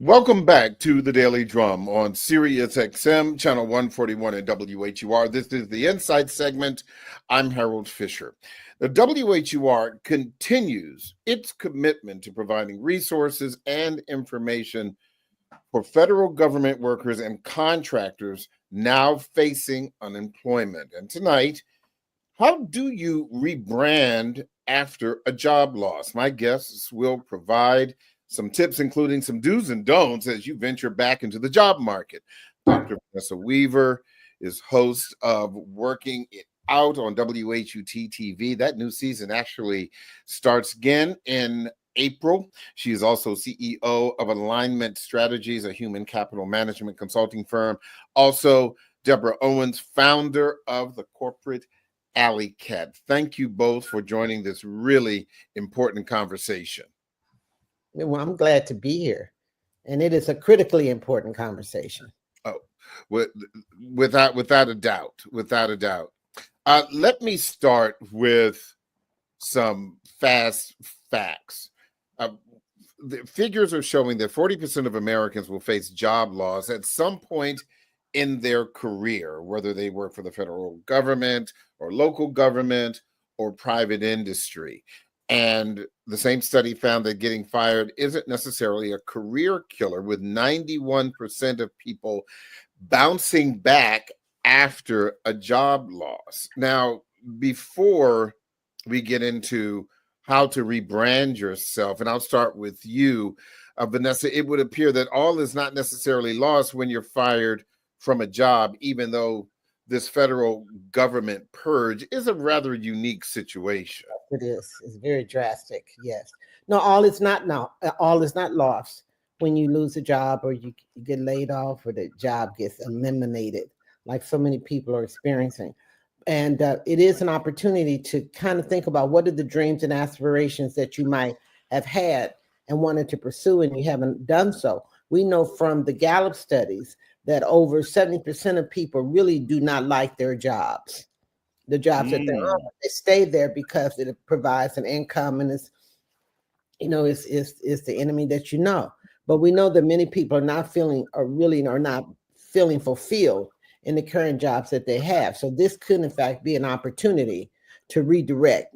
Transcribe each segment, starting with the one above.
Welcome back to the Daily Drum on Sirius XM, channel 141 at WHUR. This is the Insight segment. I'm Harold Fisher. The WHUR continues its commitment to providing resources and information for federal government workers and contractors now facing unemployment. And tonight, how do you rebrand after a job loss? My guests will provide some tips, including some do's and don'ts as you venture back into the job market. Dr. Vanessa Weaver is host of Working It Out on WHUT TV. That new season actually starts again in April. She is also CEO of Alignment Strategies, a human capital management consulting firm. Also, Deborah Owens, founder of the Corporate Alley Cat. Thank you both for joining this really important conversation. Well, I'm glad to be here, and it is a critically important conversation. Oh, without a doubt, without a doubt. Let me start with some fast facts. The figures are showing that 40% of Americans will face job loss at some point in their career, whether they work for the federal government or local government or private industry. And the same study found that getting fired isn't necessarily a career killer, with 91% of people bouncing back after a job loss. Now, before we get into how to rebrand yourself, and I'll start with you, Vanessa, it would appear that all is not necessarily lost when you're fired from a job, even though this federal government purge is a rather unique situation. It is. It's very drastic. Yes. No, all is not lost when you lose a job or you get laid off or the job gets eliminated, like so many people are experiencing. And it is an opportunity to kind of think about what are the dreams and aspirations that you might have had and wanted to pursue and you haven't done so. We know from the Gallup studies that over 70% of people really do not like their jobs. The jobs that they're on, they stay there because it provides an income and it's the enemy that you know. But we know that many people are not feeling fulfilled in the current jobs that they have. So this could in fact be an opportunity to redirect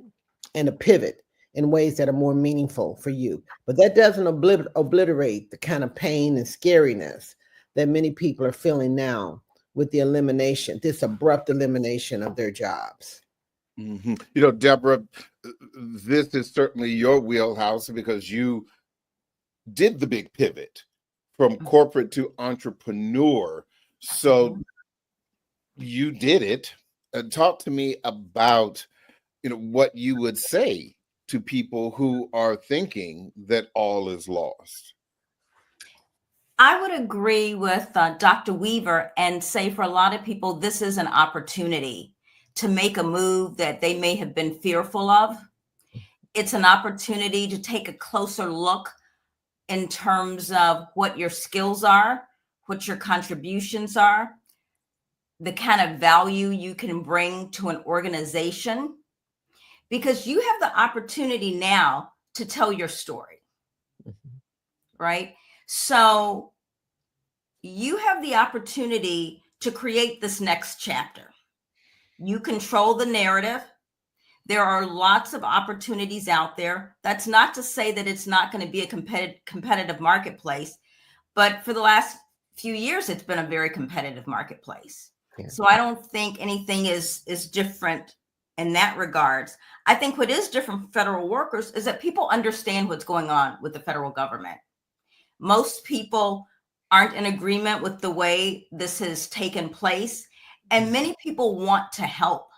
and to pivot in ways that are more meaningful for you. But that doesn't obliterate the kind of pain and scariness that many people are feeling now with the elimination, this abrupt elimination of their jobs. Mm-hmm. You know, Deborah, this is certainly your wheelhouse because you did the big pivot from corporate to entrepreneur. So you did it. Talk to me about, what you would say to people who are thinking that all is lost. I would agree with Dr. Weaver and say for a lot of people, this is an opportunity to make a move that they may have been fearful of. It's an opportunity to take a closer look in terms of what your skills are, what your contributions are, the kind of value you can bring to an organization, because you have the opportunity now to tell your story, right? So you have the opportunity to create this next chapter. You control the narrative. There are lots of opportunities out there. That's not to say that it's not going to be a competitive marketplace, but for the last few years, it's been a very competitive marketplace. Yeah. So I don't think anything is different in that regards. I think what is different for federal workers is that people understand what's going on with the federal government. Most people aren't in agreement with the way this has taken place, and many people want to help.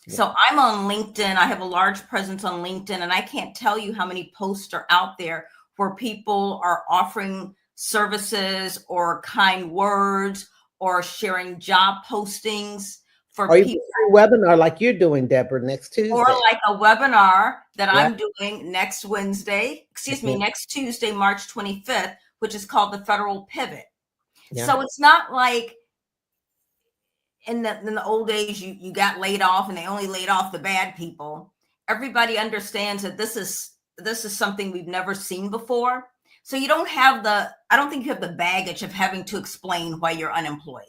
So I'm on LinkedIn. I have a large presence on LinkedIn, and I can't tell you how many posts are out there where people are offering services or kind words or sharing job postings for people. A webinar like you're doing, Deborah, next Tuesday. Or like a webinar that I'm doing next Tuesday, March 25th, which is called the Federal Pivot. Yeah. So it's not like in the old days, you got laid off and they only laid off the bad people. Everybody understands that this is something we've never seen before. So you don't have I don't think you have the baggage of having to explain why you're unemployed.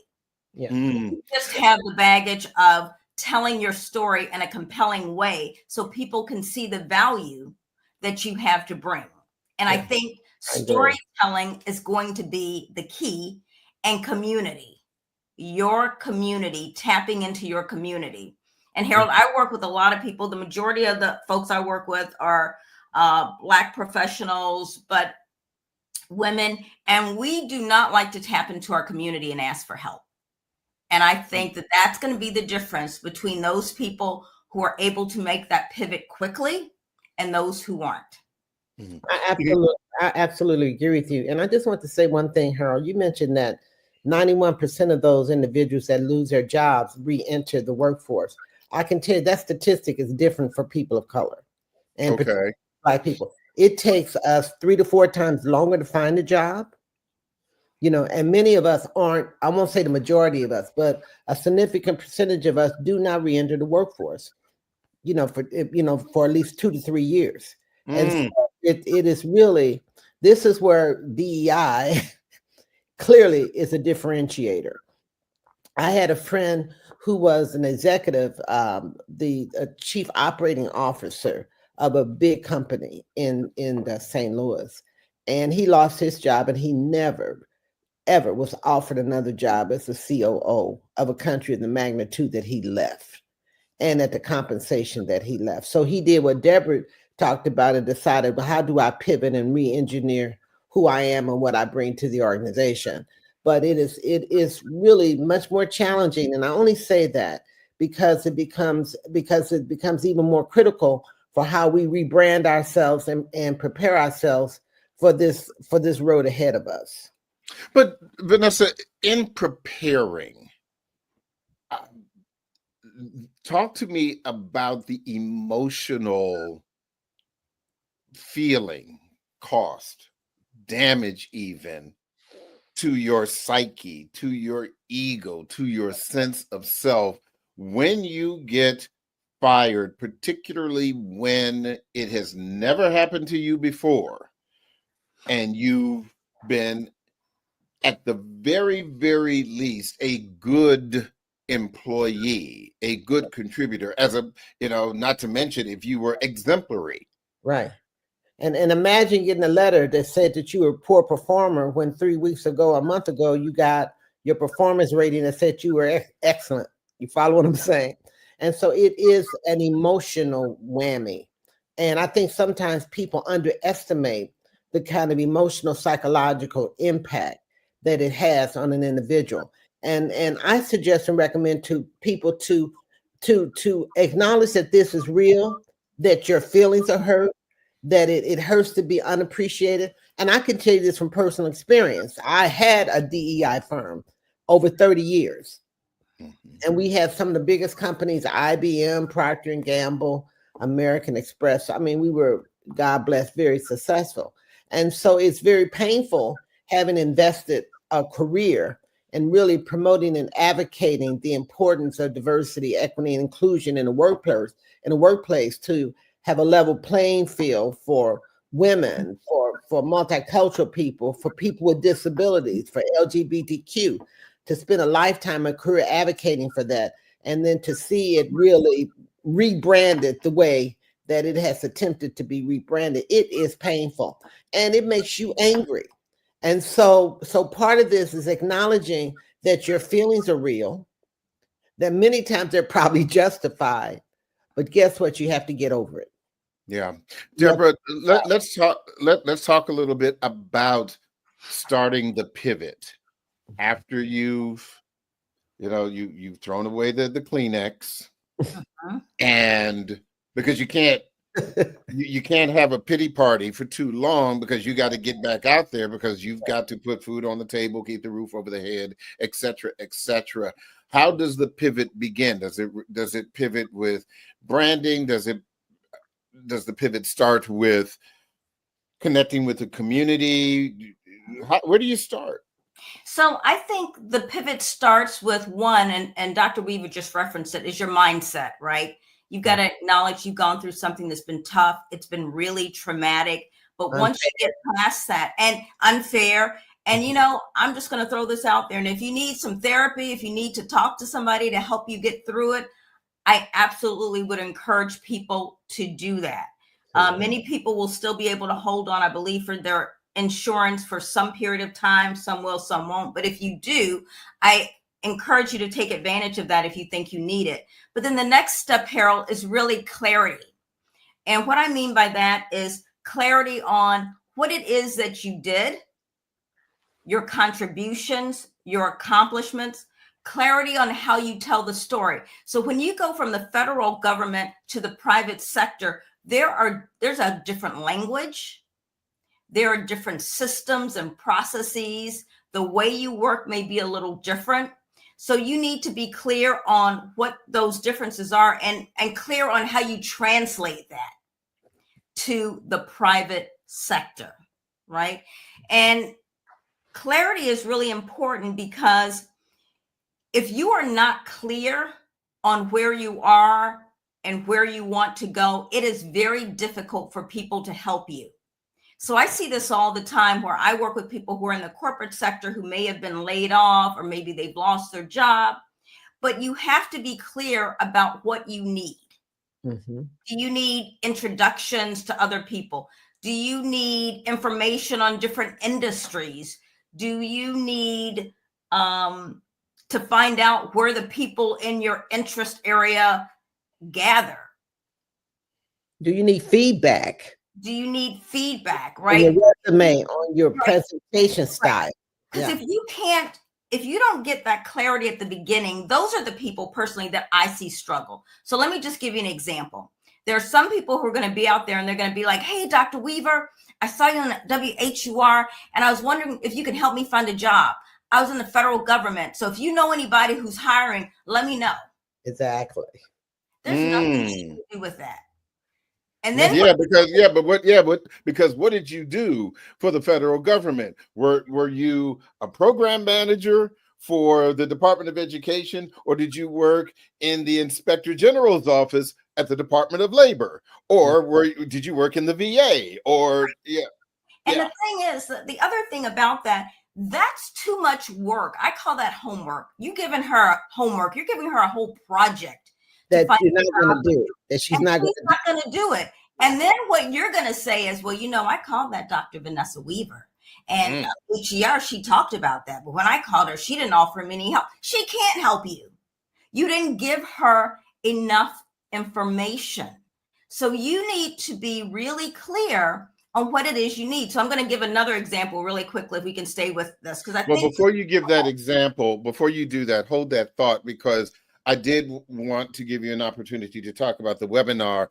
Yeah. You just have the baggage of telling your story in a compelling way so people can see the value that you have to bring. And I think storytelling is going to be the key, and community, your community, tapping into your community. And Harold, I work with a lot of people. The majority of the folks I work with are Black professionals, but women, and we do not like to tap into our community and ask for help. And I think that that's going to be the difference between those people who are able to make that pivot quickly and those who aren't. I absolutely agree with you. And I just want to say one thing, Harold. You mentioned that 91% of those individuals that lose their jobs re-enter the workforce. I can tell you that statistic is different for people of color and particularly Black people. It takes us 3 to 4 times longer to find a job. And many of us aren't, I won't say the majority of us, but a significant percentage of us do not re-enter the workforce, for at least 2 to 3 years. And so it is really, this is where DEI clearly is a differentiator. I had a friend who was an executive, the chief operating officer of a big company in St. Louis, and he lost his job, and he never, ever was offered another job as the COO of a country of the magnitude that he left and at the compensation that he left. So he did what Deborah talked about and decided, well, how do I pivot and re-engineer who I am and what I bring to the organization? But it is really much more challenging. And I only say that because it becomes even more critical for how we rebrand ourselves and prepare ourselves for this road ahead of us. But Vanessa, in preparing, talk to me about the emotional feeling, cost, damage, even to your psyche, to your ego, to your sense of self when you get fired, particularly when it has never happened to you before and you've been, at the very, very least, a good employee, a good contributor, not to mention if you were exemplary. Right. And imagine getting a letter that said that you were a poor performer when 3 weeks ago, a month ago, you got your performance rating that said you were excellent. You follow what I'm saying? And so it is an emotional whammy. And I think sometimes people underestimate the kind of emotional, psychological impact that it has on an individual. And I suggest and recommend to people to acknowledge that this is real, that your feelings are hurt, that it hurts to be unappreciated. And I can tell you this from personal experience. I had a DEI firm over 30 years. And we had some of the biggest companies, IBM, Procter & Gamble, American Express. I mean, we were, God bless, very successful. And so it's very painful having invested a career and really promoting and advocating the importance of diversity, equity, and inclusion in the workplace to have a level playing field for women, for multicultural people, for people with disabilities, for LGBTQ, to spend a lifetime of career advocating for that, and then to see it really rebranded the way that it has attempted to be rebranded. It is painful and it makes you angry. And so part of this is acknowledging that your feelings are real, that many times they're probably justified, but guess what? You have to get over it. Yeah. Deborah, let's talk a little bit about starting the pivot after you've thrown away the Kleenex, and because you can't have a pity party for too long, because you got to get back out there, because you've got to put food on the table, keep the roof over the head, etc., etc. How does the pivot begin? Does it pivot with branding? Does the pivot start with connecting with the community? Where do you start? So I think the pivot starts with one, and Dr. Weaver just referenced it, is your mindset, right? You've got to acknowledge you've gone through something that's been tough. It's been really traumatic, But once you get past that, and unfair, and I'm just going to throw this out there. And if you need some therapy, if you need to talk to somebody to help you get through it, I absolutely would encourage people to do that. Many people will still be able to hold on, I believe, for their insurance for some period of time. Some will, some won't. But if you do, I encourage you to take advantage of that if you think you need it. But then the next step, Harold, is really clarity. And what I mean by that is clarity on what it is that you did, your contributions, your accomplishments, clarity on how you tell the story. So when you go from the federal government to the private sector, there's a different language. There are different systems and processes. The way you work may be a little different. So you need to be clear on what those differences are and clear on how you translate that to the private sector, right? And clarity is really important, because if you are not clear on where you are and where you want to go, it is very difficult for people to help you. So I see this all the time, where I work with people who are in the corporate sector who may have been laid off, or maybe they've lost their job, but you have to be clear about what you need. Mm-hmm. Do you need introductions to other people? Do you need information on different industries? Do you need to find out where the people in your interest area gather? Do you need feedback? Do you need feedback, right? On your resume, on your presentation style. Because if you don't get that clarity at the beginning, those are the people personally that I see struggle. So let me just give you an example. There are some people who are going to be out there and they're going to be like, hey, Dr. Weaver, I saw you on WHUR and I was wondering if you could help me find a job. I was in the federal government. So if you know anybody who's hiring, let me know. Exactly. There's nothing to do with that. And then because what did you do for the federal government? Were you a program manager for the Department of Education, or did you work in the Inspector General's office at the Department of Labor, or did you work in the VA? And the thing is, the other thing about that's too much work. I call that homework. You're giving her homework. You're giving her a whole project that you're not going to do. That she's not going to do it. And then what you're going to say is, well, I called that Dr. Vanessa Weaver, and HER, she talked about that. But when I called her, she didn't offer me any help. She can't help you. You didn't give her enough information. So you need to be really clear on what it is you need. So I'm going to give another example really quickly if we can stay with this. Before you give that example, before you do that, hold that thought, because I did want to give you an opportunity to talk about the webinar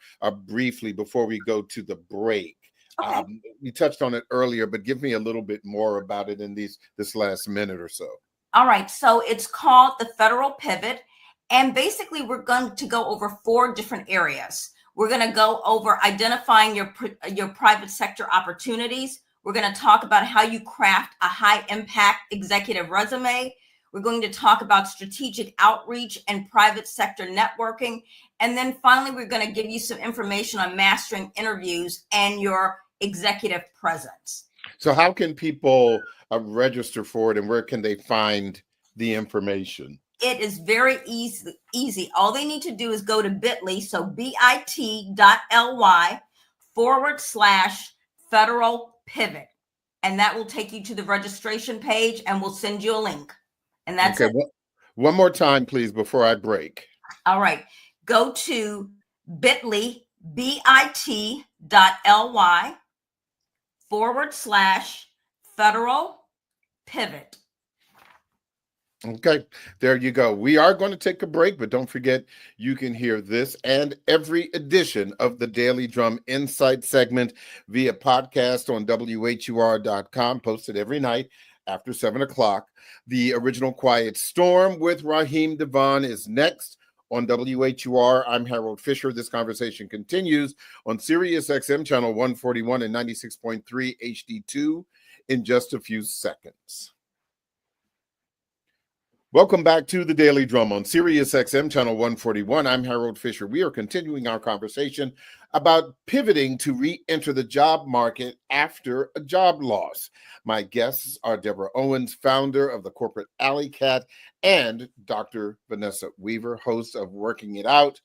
briefly before we go to the break. Okay. You touched on it earlier, but give me a little bit more about it in this last minute or so. All right. So it's called the Federal Pivot. And basically, we're going to go over 4 different areas. We're going to go over identifying your private sector opportunities. We're going to talk about how you craft a high impact executive resume. We're going to talk about strategic outreach and private sector networking. And then finally, we're going to give you some information on mastering interviews and your executive presence. So how can people register for it, and where can they find the information? It is very easy. All they need to do is go to bit.ly, so bit.ly/federal pivot. And that will take you to the registration page, and we'll send you a link. And that's okay. One more time, please, before I break. All right. Go to bit.ly, bit.ly/federal pivot. Okay, there you go. We are going to take a break, but don't forget, you can hear this and every edition of the Daily Drum Insight segment via podcast on WHUR.com, posted every night after 7 o'clock. The original Quiet Storm with Raheem Devon is next on WHUR. I'm Harold Fisher. This conversation continues on Sirius XM channel 141 and 96.3 HD2 in just a few seconds. Welcome back to the Daily Drum on Sirius XM channel 141. I'm Harold Fisher. We are continuing our conversation about pivoting to re-enter the job market after a job loss. My guests are Deborah Owens, founder of the Corporate Alley Cat, and Dr. Vanessa Weaver, host of Working It Out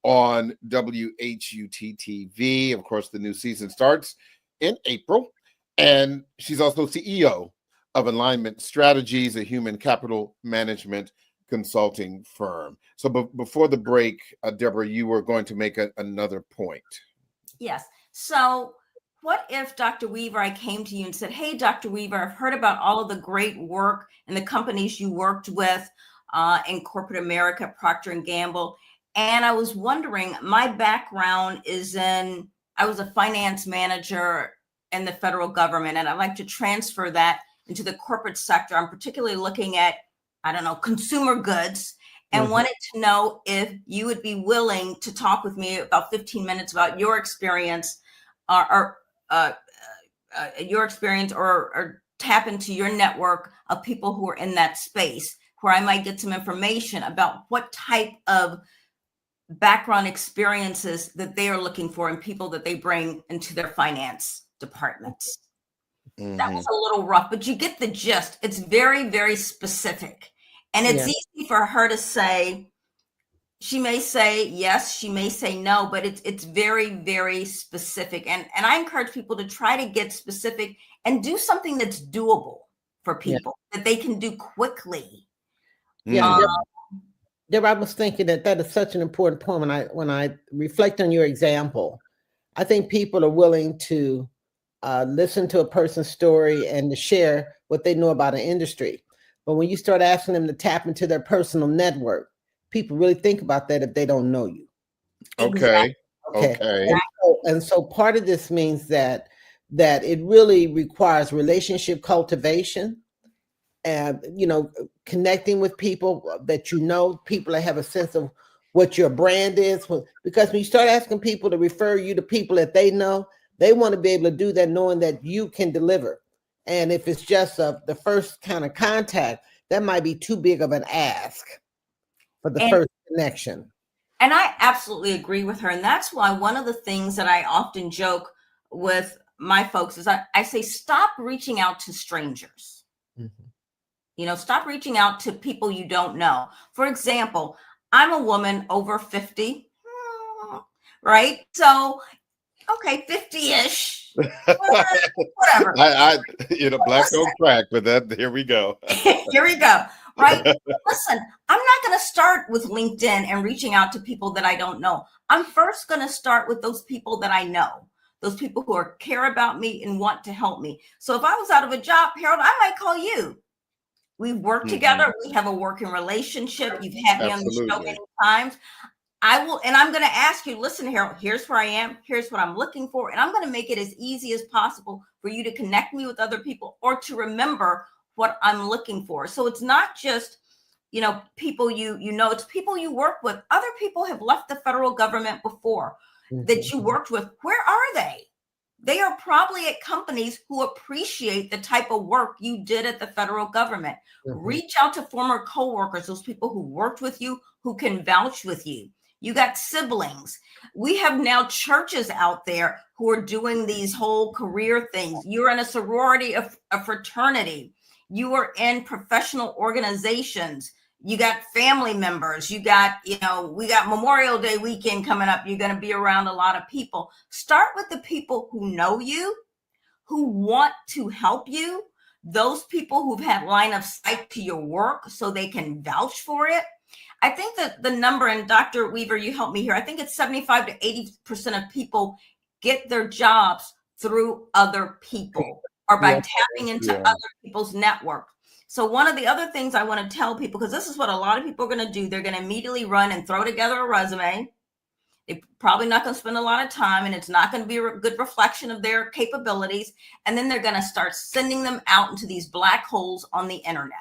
on WHUT-TV. Of course, the new season starts in April, and she's also CEO of Alignment Strategies, a human capital management consulting firm. So before the break, Deborah, you were going to make another point. Yes. So what if, Dr. Weaver, I came to you and said, hey, Dr. Weaver, I've heard about all of the great work and the companies you worked with in corporate America, Procter & Gamble. And I was wondering, my background is I was a finance manager in the federal government, and I'd like to transfer that into the corporate sector. I'm particularly looking at, consumer goods, and wanted to know if you would be willing to talk with me about 15 minutes about your experience or tap into your network of people who are in that space, where I might get some information about what type of background experiences that they are looking for in people that they bring into their finance departments. That was a little rough, but you get the gist. It's very, very specific. And it's easy for her to say, she may say yes, she may say no, but it's very, very specific. And I encourage people to try to get specific and do something that's doable for people that they can do quickly. Deborah, I was thinking that is such an important point. When I reflect on your example, I think people are willing to listen to a person's story and to share what they know about an industry. But when you start asking them to tap into their personal network, people really think about that if they don't know you. Okay. And so part of this means that it really requires relationship cultivation and, connecting with people that people that have a sense of what your brand is. Because when you start asking people to refer you to people that they know, they want to be able to do that knowing that you can deliver. And if it's just the first kind of contact, that might be too big of an ask for the first connection. And I absolutely agree with her. And that's why one of the things that I often joke with my folks is I say, stop reaching out to strangers. Stop reaching out to people you don't know. For example, I'm a woman over 50, right? So, okay, 50-ish, whatever. Black don't crack, but here we go. Here we go, right? Listen, I'm not going to start with LinkedIn and reaching out to people that I don't know. I'm first going to start with those people that I know, those people who care about me and want to help me. So if I was out of a job, Harold, I might call you. We've worked together. We have a working relationship. You've had me on the show many times. I will, and I'm going to ask you, listen, Harold, here's where I am. Here's what I'm looking for. And I'm going to make it as easy as possible for you to connect me with other people or to remember what I'm looking for. So it's not just, people it's people you work with. Other people have left the federal government before that you worked with. Where are they? They are probably at companies who appreciate the type of work you did at the federal government. Reach out to former coworkers, those people who worked with you, who can vouch with you. You got siblings. We have now churches out there who are doing these whole career things. You're in a sorority, a fraternity. You are in professional organizations. You got family members. You got, we got Memorial Day weekend coming up. You're going to be around a lot of people. Start with the people who know you, who want to help you, those people who've had line of sight to your work so they can vouch for it. I think that the number, and Dr. Weaver, you help me here, I think it's 75 to 80% of people get their jobs through other people or by tapping into other people's network. So one of the other things I want to tell people, because this is what a lot of people are going to do, they're going to immediately run and throw together a resume. They're probably not going to spend a lot of time, and it's not going to be a good reflection of their capabilities. And then they're going to start sending them out into these black holes on the internet.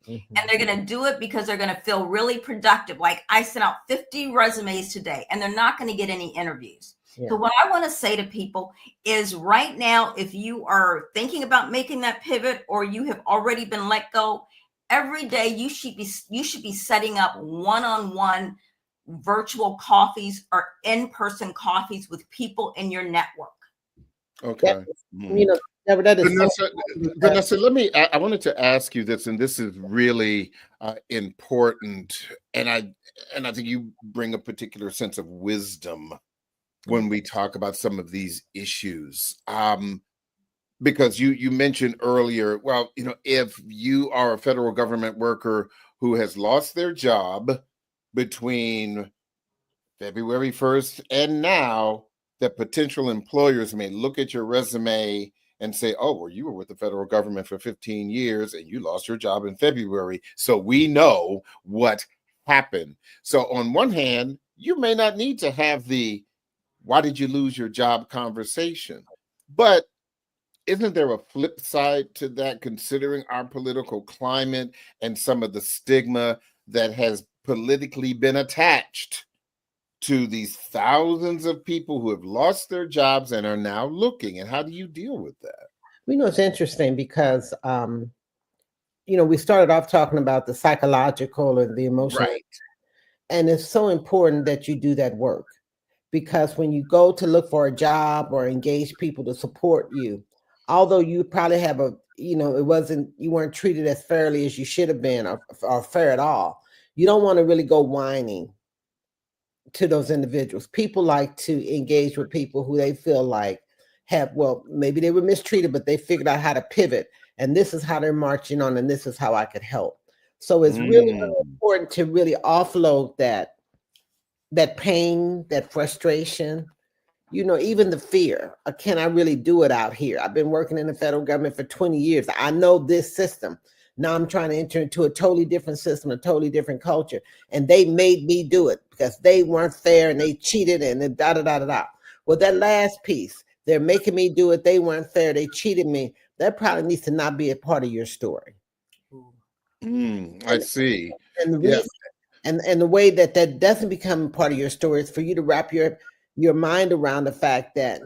And they're going to do it because they're going to feel really productive. Like, I sent out 50 resumes today, and they're not going to get any interviews. So what I want to say to people is, right now, if you are thinking about making that pivot or you have already been let go, every day you should be setting up one-on-one virtual coffees or in-person coffees with people in your network. Okay. You know, that is Vanessa, I wanted to ask you this, and this is really important. And I think you bring a particular sense of wisdom when we talk about some of these issues. Because you mentioned earlier, well, if you are a federal government worker who has lost their job between February 1st and now, that potential employers may look at your resume and say, oh, well, you were with the federal government for 15 years and you lost your job in February. So we know what happened. So on one hand, you may not need to have the why did you lose your job conversation. But isn't there a flip side to that, considering our political climate and some of the stigma that has politically been attached to these thousands of people who have lost their jobs and are now looking? And how do you deal with that? It's interesting because, we started off talking about the psychological and the emotional. Right. And it's so important that you do that work, because when you go to look for a job or engage people to support you, although you probably have you weren't treated as fairly as you should have been, or fair at all, you don't want to really go whining to those individuals. People like to engage with people who they feel like maybe they were mistreated, but they figured out how to pivot. And this is how they're marching on, and this is how I could help. So it's really, really important to really offload that pain, that frustration, even the fear. Can I really do it out here? I've been working in the federal government for 20 years. I know this system. Now I'm trying to enter into a totally different system, a totally different culture. And they made me do it because they weren't fair and they cheated and then da-da-da-da-da. Well, that last piece, they're making me do it. They weren't fair. They cheated me. That probably needs to not be a part of your story. I see. And the reason, and the way that doesn't become part of your story is for you to wrap your mind around the fact that,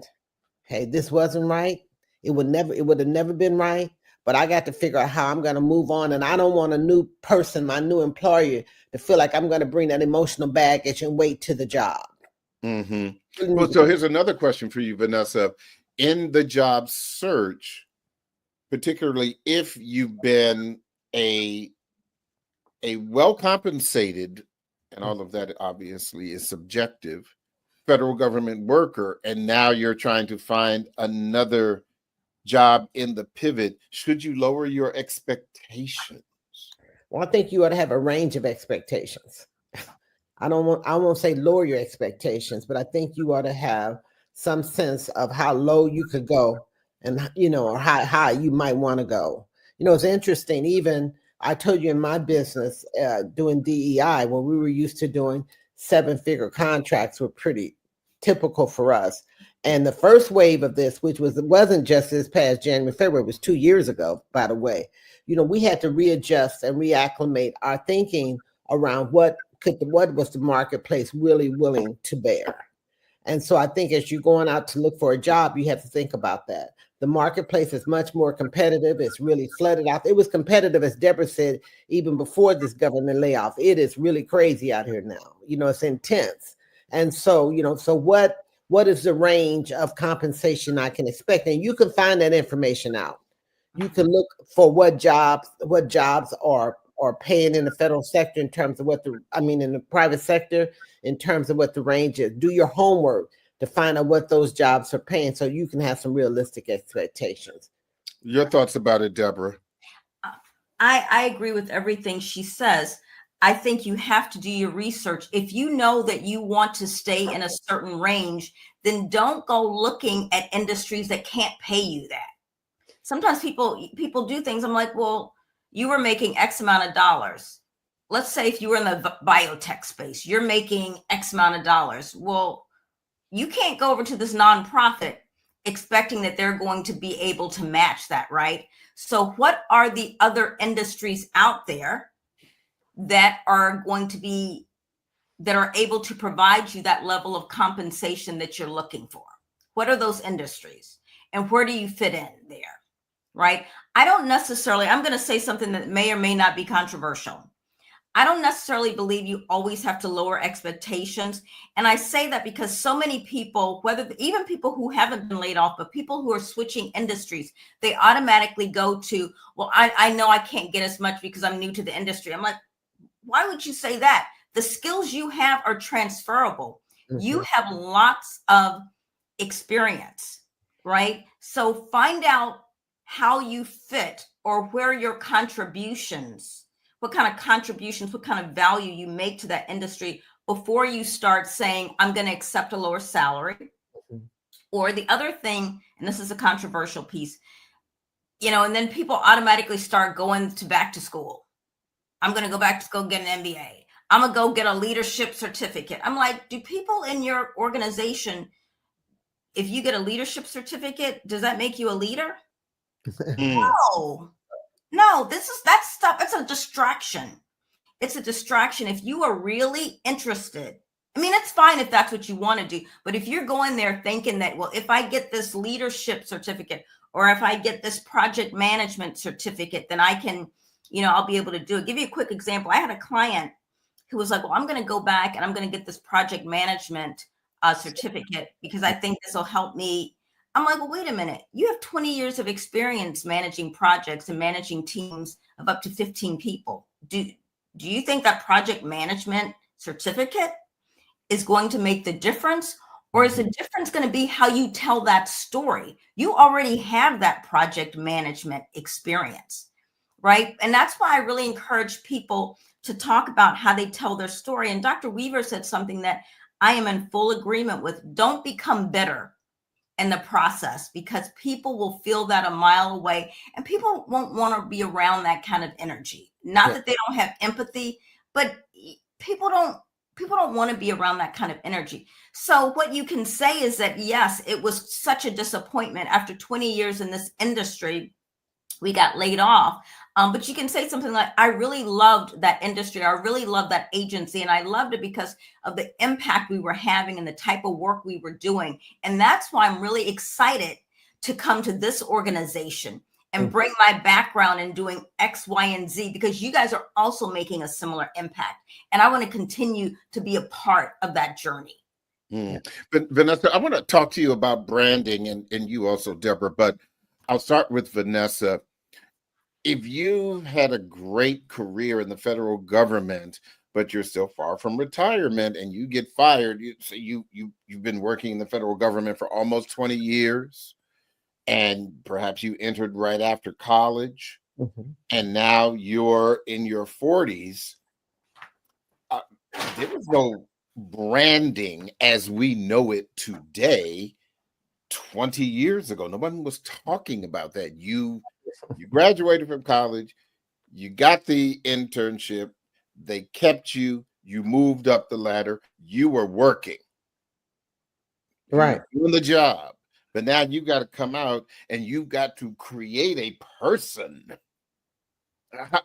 hey, this wasn't right. It would have never been right. But I got to figure out how I'm going to move on. And I don't want a new person, my new employer, to feel like I'm going to bring that emotional baggage and weight to the job. Mm-hmm. Well, so here's another question for you, Vanessa. In the job search, particularly if you've been a well-compensated, and all of that obviously is subjective, federal government worker, and now you're trying to find another job in the pivot, should you lower your expectations? Well, I think you ought to have a range of expectations. I won't say lower your expectations, but I think you ought to have some sense of how low you could go, and or how high you might want to go. It's interesting. Even I told you in my business, doing DEI, when we were used to doing 7-figure contracts, were pretty typical for us. And the first wave of this, which wasn't just this past January, February, it was 2 years ago, by the way, we had to readjust and reacclimate our thinking around what was the marketplace really willing to bear. And so I think as you're going out to look for a job, you have to think about that. The marketplace is much more competitive. It's really flooded out. It was competitive, as Deborah said, even before this government layoff. It is really crazy out here now. It's intense. And so, so what is the range of compensation I can expect? And you can find that information out. You can look for what jobs are paying in the federal sector in terms of in the private sector, in terms of what the range is. Do your homework to find out what those jobs are paying so you can have some realistic expectations. Your thoughts about it, Deborah? I agree with everything she says. I think you have to do your research. If you know that you want to stay in a certain range, then don't go looking at industries that can't pay you that. Sometimes people do things. I'm like, well, you were making X amount of dollars. Let's say if you were in the biotech space, you're making X amount of dollars. Well, you can't go over to this nonprofit expecting that they're going to be able to match that, right? So what are the other industries out there that are able to provide you that level of compensation that you're looking for? What are those industries, and where do you fit in there? right? I don't necessarily, I'm going to say something that may or may not be controversial. I don't necessarily believe you always have to lower expectations. And I say that because so many people, whether even people who haven't been laid off, but people who are switching industries, they automatically go to, well, I know I can't get as much because I'm new to the industry. I'm like, why would you say that? The skills you have are transferable. You have lots of experience, right? So find out how you fit or where your contributions, what kind of value you make to that industry before you start saying, I'm going to accept a lower salary. Or the other thing, and this is a controversial piece, and then people automatically start going back to school. I'm going to go back to school, get an MBA. I'm going to go get a leadership certificate. I'm like, do people in your organization, if you get a leadership certificate, does that make you a leader? No, that's stuff. It's a distraction. It's a distraction. If you are really interested, I mean, it's fine if that's what you want to do. But if you're going there thinking that, well, if I get this leadership certificate or if I get this project management certificate, then I can, I'll be able to do it. Give you a quick example. I had a client who was like, well, I'm going to go back and I'm going to get this project management certificate because I think this will help me. I'm like, well, wait a minute. You have 20 years of experience managing projects and managing teams of up to 15 people. Do you think that project management certificate is going to make the difference? Or is the difference going to be how you tell that story? You already have that project management experience, right? And that's why I really encourage people to talk about how they tell their story. And Dr. Weaver said something that I am in full agreement with. Don't become bitter in the process because people will feel that a mile away and people won't want to be around that kind of energy. Not that they don't have empathy, but people don't want to be around that kind of energy. So what you can say is that, yes, it was such a disappointment after 20 years in this industry, we got laid off. But you can say something like, I really loved that industry. I really loved that agency. And I loved it because of the impact we were having and the type of work we were doing. And that's why I'm really excited to come to this organization and bring my background in doing X, Y, and Z, because you guys are also making a similar impact. And I want to continue to be a part of that journey. But Vanessa, I want to talk to you about branding and you also, Deborah, but I'll start with Vanessa. If you had a great career in the federal government, but you're still far from retirement and you get fired, you've been working in the federal government for almost 20 years, and perhaps you entered right after college, and now you're in your 40s. There was no branding as we know it today 20 years ago. No one was talking about that. You graduated from college, you got the internship, they kept you, you moved up the ladder, you were working. Right. Doing the job. But now you got to come out and you've got to create a person.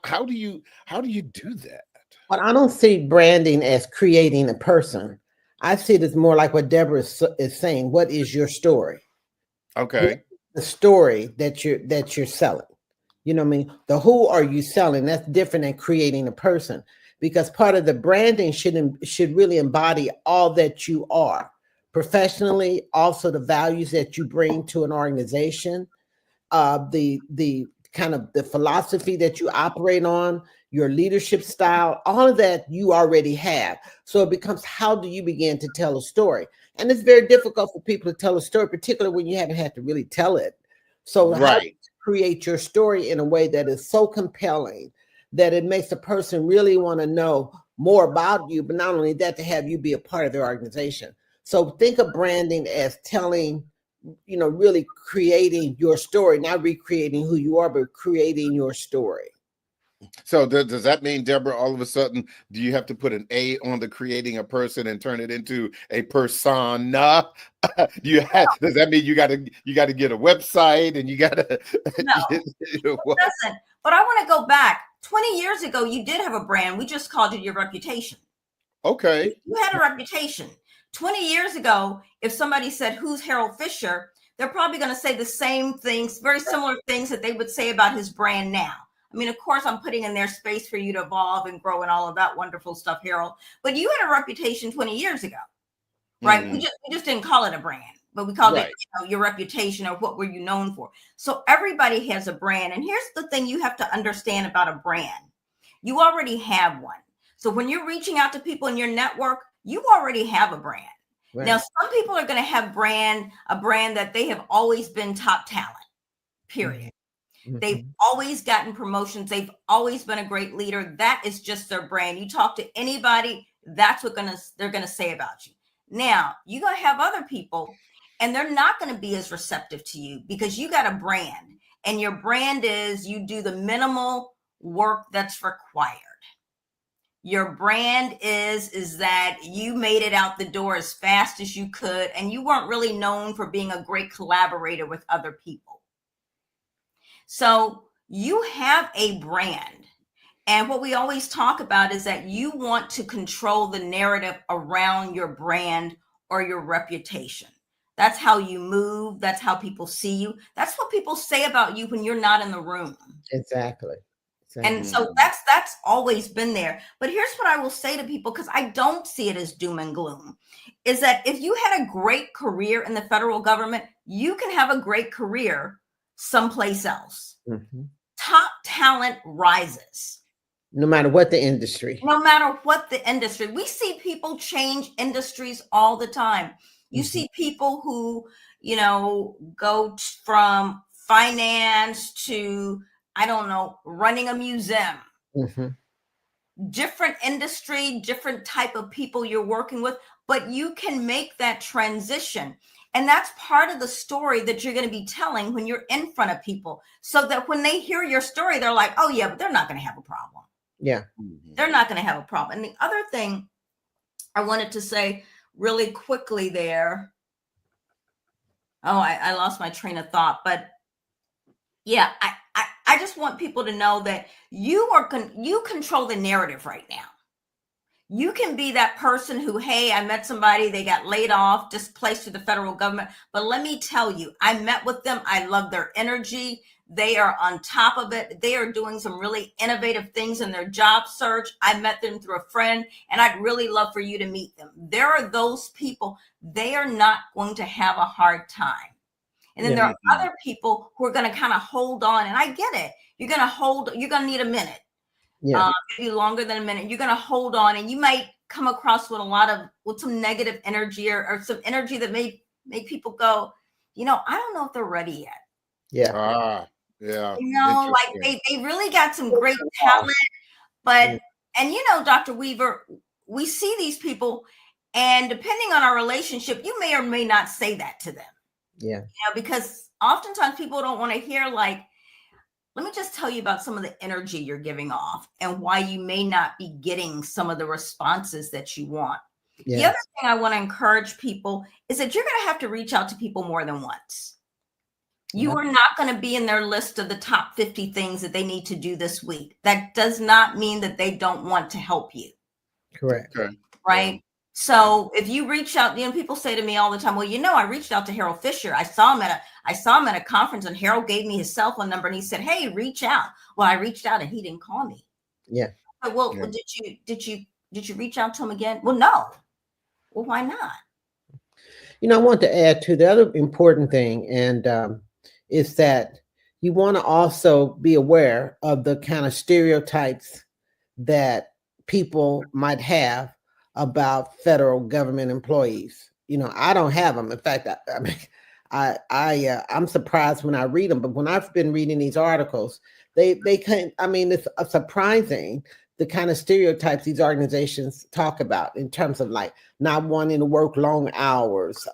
How do you do that? Well, I don't see branding as creating a person. I see it as more like what Deborah is saying. What is your story? Okay. The story that you're selling. You know what I mean? The who are you selling? That's different than creating a person, because part of the branding should really embody all that you are professionally, also the values that you bring to an organization, the kind of the philosophy that you operate on, your leadership style, all of that you already have. So it becomes, how do you begin to tell a story? And it's very difficult for people to tell a story, particularly when you haven't had to really tell it. So how do you create your story in a way that is so compelling that it makes a person really want to know more about you, but not only that, to have you be a part of their organization. So think of branding as telling, really creating your story, not recreating who you are, but creating your story. So does that mean, Deborah, all of a sudden, do you have to put an A on the creating a person and turn it into a persona? Does that mean you got to get a website and you got to? No, it doesn't. But I want to go back. 20 years ago, you did have a brand. We just called it your reputation. Okay. You had a reputation. 20 years ago, if somebody said, who's Harold Fisher? they're probably going to say the same things, very similar things that they would say about his brand now. I mean, of course, I'm putting in there space for you to evolve and grow and all of that wonderful stuff, Harold. But you had a reputation 20 years ago, right? Mhm. We just didn't call it a brand, but we called Right. it, your reputation, or what were you known for. So everybody has a brand. And here's the thing you have to understand about a brand. You already have one. So when you're reaching out to people in your network, you already have a brand. Right. Now, some people are going to have a brand that they have always been top talent, period. Mm-hmm. They've always gotten promotions. They've always been a great leader. That is just their brand. You talk to anybody, that's what they're going to say about you. Now, you're going to have other people, and they're not going to be as receptive to you because you got a brand, and your brand is you do the minimal work that's required. Your brand is that you made it out the door as fast as you could, and you weren't really known for being a great collaborator with other people. So you have a brand. And what we always talk about is that you want to control the narrative around your brand or your reputation. That's how you move. That's how people see you. That's what people say about you when you're not in the room. Exactly. And so that's always been there. But here's what I will say to people, because I don't see it as doom and gloom, is that if you had a great career in the federal government, you can have a great career someplace else. Mm-hmm. Top talent rises. No matter what the industry. No matter what the industry. We see people change industries all the time. You Mm-hmm. see people who, go from finance to, I don't know, running a museum. Mm-hmm. Different industry, different type of people you're working with, but you can make that transition. And that's part of the story that you're going to be telling when you're in front of people, so that when they hear your story, they're like, oh yeah, but they're not going to have a problem. Yeah. They're not going to have a problem. And the other thing I wanted to say really quickly there, I lost my train of thought, but yeah, I just want people to know that you control the narrative right now. You can be that person who, hey, I met somebody, they got laid off, displaced to the federal government. But let me tell you, I met with them. I love their energy. They are on top of it. They are doing some really innovative things in their job search. I met them through a friend, and I'd really love for you to meet them. There are those people. They are not going to have a hard time. And then there are other people who are going to kind of hold on. And I get it. You're going to need a minute. Yeah. Maybe longer than a minute. You're going to hold on, and you might come across with some negative energy or some energy that may make people go, I don't know if they're ready yet. Yeah. Yeah. Like they really got some great talent, but, and Dr. Weaver, we see these people, and depending on our relationship, you may or may not say that to them. Yeah. Because oftentimes people don't want to hear, like, let me just tell you about some of the energy you're giving off and why you may not be getting some of the responses that you want. Yes. The other thing I want to encourage people is that you're going to have to reach out to people more than once. You are not going to be in their list of the top 50 things that they need to do this week. That does not mean that they don't want to help you. Correct. Okay. Right. Yeah. So if you reach out, people say to me all the time, well, I reached out to Harold Fisher. I saw him at a conference, and Harold gave me his cell phone number, and he said, hey, reach out. Well, I reached out and he didn't call me. Yeah. Well, did you reach out to him again? Well, no. Well, why not? I want to add to the other important thing, and is that you want to also be aware of the kind of stereotypes that people might have about federal government employees. I don't have them. In fact, I'm surprised when I read them. But when I've been reading these articles, they can. It's surprising the kind of stereotypes these organizations talk about in terms of like not wanting to work long hours,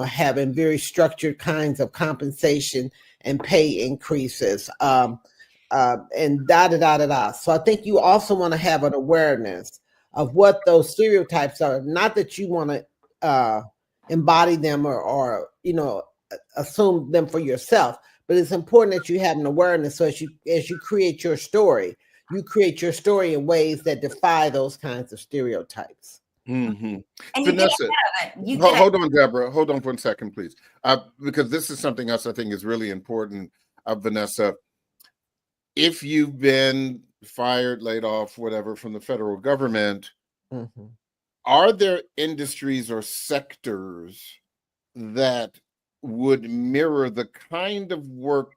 having very structured kinds of compensation and pay increases, and da. So I think you also want to have an awareness of what those stereotypes are. Not that you want to embody them or assume them for yourself, but it's important that you have an awareness. So as you create your story, you create your story in ways that defy those kinds of stereotypes. Hmm. And you get Vanessa, ahead of it. You get hold on, Deborah. Hold on for a second, please. Because this is something else I think is really important, Vanessa. If you've been fired, laid off, whatever, from the federal government, Mhm. are there industries or sectors that would mirror the kind of work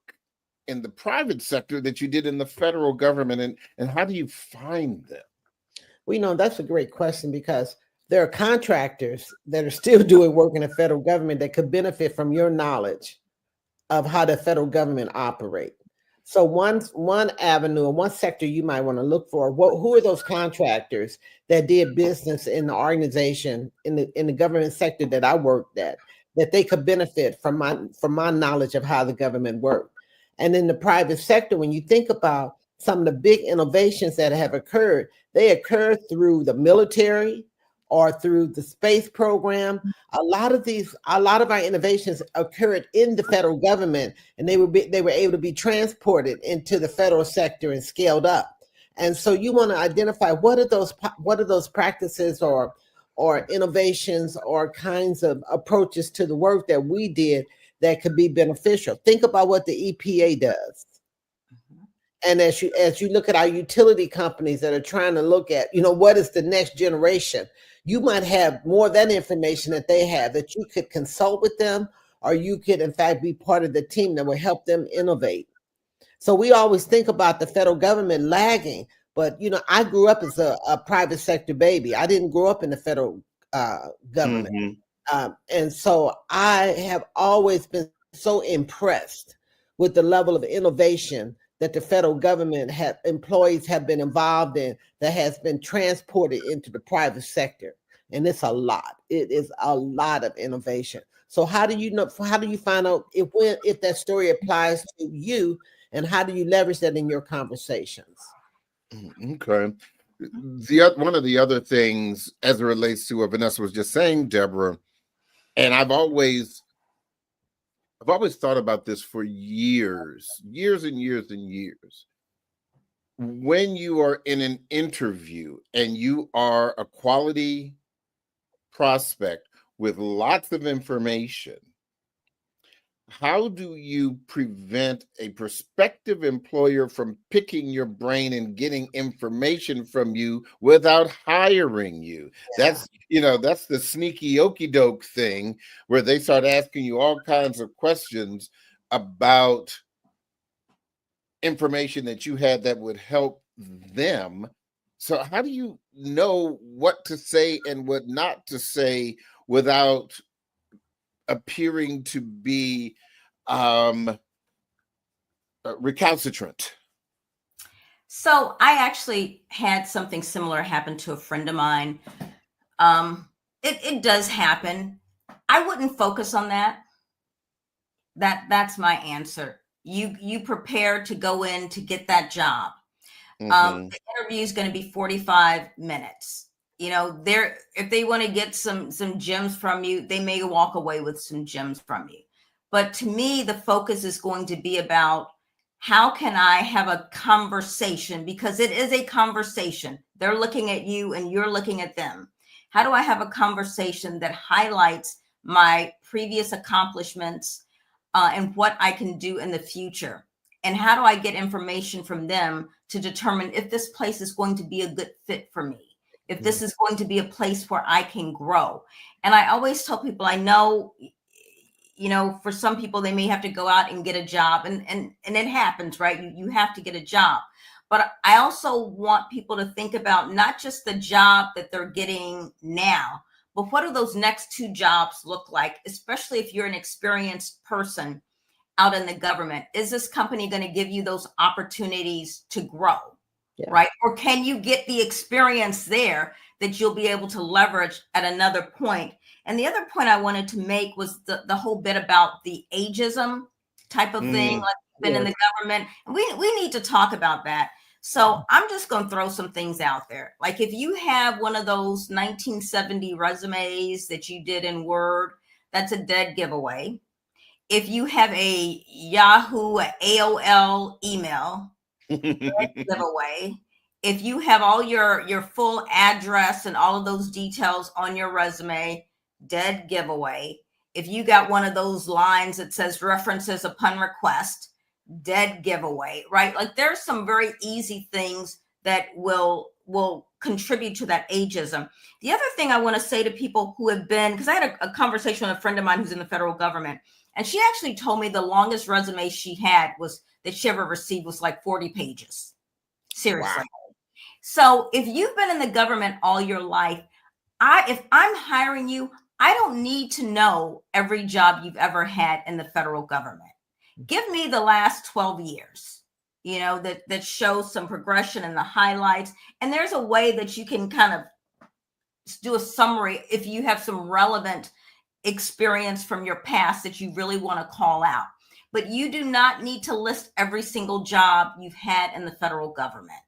in the private sector that you did in the federal government, and how do you find them? Well, that's a great question because there are contractors that are still doing work in the federal government that could benefit from your knowledge of how the federal government operate. So one avenue or one sector you might want to look for, who are those contractors that did business in the organization in the government sector that I worked at, that they could benefit from my knowledge of how the government worked. And in the private sector, when you think about some of the big innovations that have occurred, they occur through the military or through the space program. A lot of our innovations occurred in the federal government, and they were able to be transported into the federal sector and scaled up. And so you want to identify what are those practices or innovations or kinds of approaches to the work that we did that could be beneficial. Think about what the EPA does. And as you look at our utility companies that are trying to look at, what is the next generation, you might have more of that information that they have that you could consult with them, or you could in fact be part of the team that will help them innovate. So we always think about the federal government lagging, but I grew up as a private sector baby. I didn't grow up in the federal government. And so I have always been so impressed with the level of innovation that the federal government employees have been involved in that has been transported into the private sector. And it's a lot. It is a lot of innovation. So how do you find out if that story applies to you, and how do you leverage that in your conversations? Okay. One of the other things as it relates to what Vanessa was just saying, Deborah, and I've always thought about this for years and years and years. When you are in an interview and you are a quality prospect with lots of information, how do you prevent a prospective employer from picking your brain and getting information from you without hiring you? Yeah. That's the sneaky okey doke thing where they start asking you all kinds of questions about information that you had that would help them. So how do you know what to say and what not to say without appearing to be recalcitrant? So I actually had something similar happen to a friend of mine. It does happen. I wouldn't focus on that. That's my answer. You prepare to go in to get that job. The interview is going to be 45 minutes. If they want to get some gems from you, they may walk away with some gems from you. But to me, the focus is going to be about how can I have a conversation, because it is a conversation. They're looking at you and you're looking at them. How do I have a conversation that highlights my previous accomplishments and what I can do in the future? And how do I get information from them to determine if this place is going to be a good fit for me, if this is going to be a place where I can grow? And I always tell people, I know, for some people, they may have to go out and get a job, and it happens, right? You have to get a job. But I also want people to think about not just the job that they're getting now, but what do those next two jobs look like, especially if you're an experienced person out in the government? Is this company going to give you those opportunities to grow, right? Or can you get the experience there that you'll be able to leverage at another point? And the other point I wanted to make was the whole bit about the ageism type of thing, like been in the government. And we need to talk about that. So I'm just going to throw some things out there. Like if you have one of those 1970 resumes that you did in Word, that's a dead giveaway. If you have a Yahoo, AOL email, giveaway. if you have all your full address and all of those details on your resume, dead giveaway. If you got one of those lines that says references upon request, dead giveaway, right? Like there's some very easy things that will contribute to that ageism. The other thing I want to say to people who have been, because I had a conversation with a friend of mine who's in the federal government, and she actually told me the longest resume she had was that she ever received was like 40 pages. Seriously. Wow. So if you've been in the government all your life, if I'm hiring you, I don't need to know every job you've ever had in the federal government. Give me the last 12 years, that shows some progression in the highlights. And there's a way that you can kind of do a summary if you have some relevant experience from your past that you really want to call out. But you do not need to list every single job you've had in the federal government.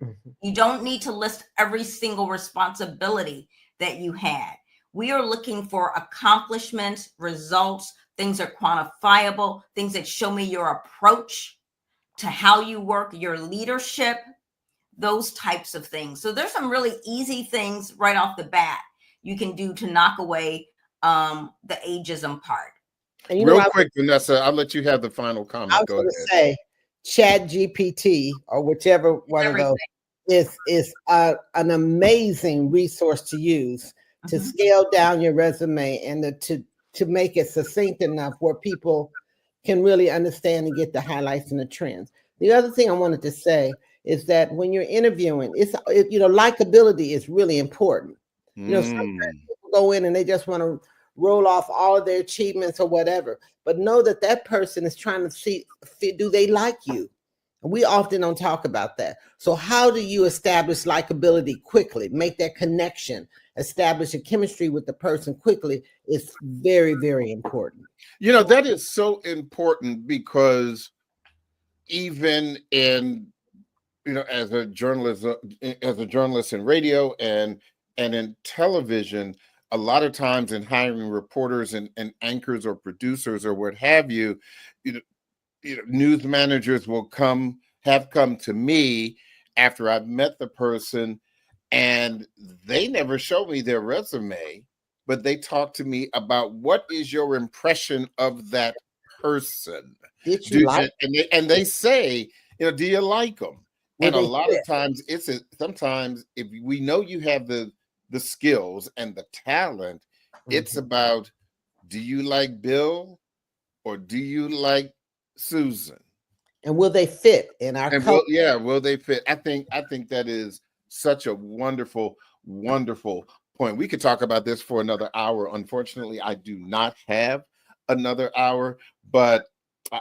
Mm-hmm. You don't need to list every single responsibility that you had. We are looking for accomplishments, results, things are quantifiable, things that show me your approach to how you work, your leadership, those types of things. So there's some really easy things right off the bat you can do to knock away the ageism part. And real quick, Vanessa, I'll let you have the final comment. I was going to say, Chat GPT or whichever one of those is an amazing resource to use to scale down your resume and to make it succinct enough where people can really understand and get the highlights and the trends. The other thing I wanted to say is that when you're interviewing, likability is really important. Sometimes people go in and they just want to roll off all of their achievements or whatever, but know that person is trying to see, do they like you? And we often don't talk about that. So how do you establish likability quickly, make that connection, establish a chemistry with the person quickly is very, very important. That is so important because even in, as a journalist in radio and in television, a lot of times in hiring reporters and anchors or producers or what have you, news managers will have come to me after I've met the person, and they never show me their resume, but they talk to me about what is your impression of that person. Did you like? And they say, do you like them? And a lot of times sometimes if we know you have the skills and the talent, it's about, do you like Bill or do you like Susan? And will they fit in our culture? Will they fit? I think that is such a wonderful, wonderful point. We could talk about this for another hour. Unfortunately, I do not have another hour, but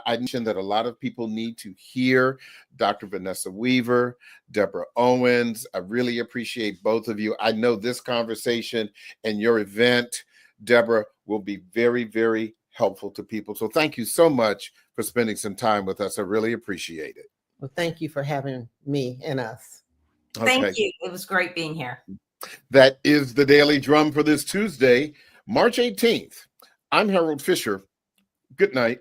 I mentioned that a lot of people need to hear Dr. Vanessa Weaver, Deborah Owens. I really appreciate both of you. I know this conversation and your event, Deborah, will be very, very helpful to people. So thank you so much for spending some time with us. I really appreciate it. Well, thank you for having me and us. Okay. Thank you. It was great being here. That is the Daily Drum for this Tuesday, March 18th. I'm Harold Fisher. Good night.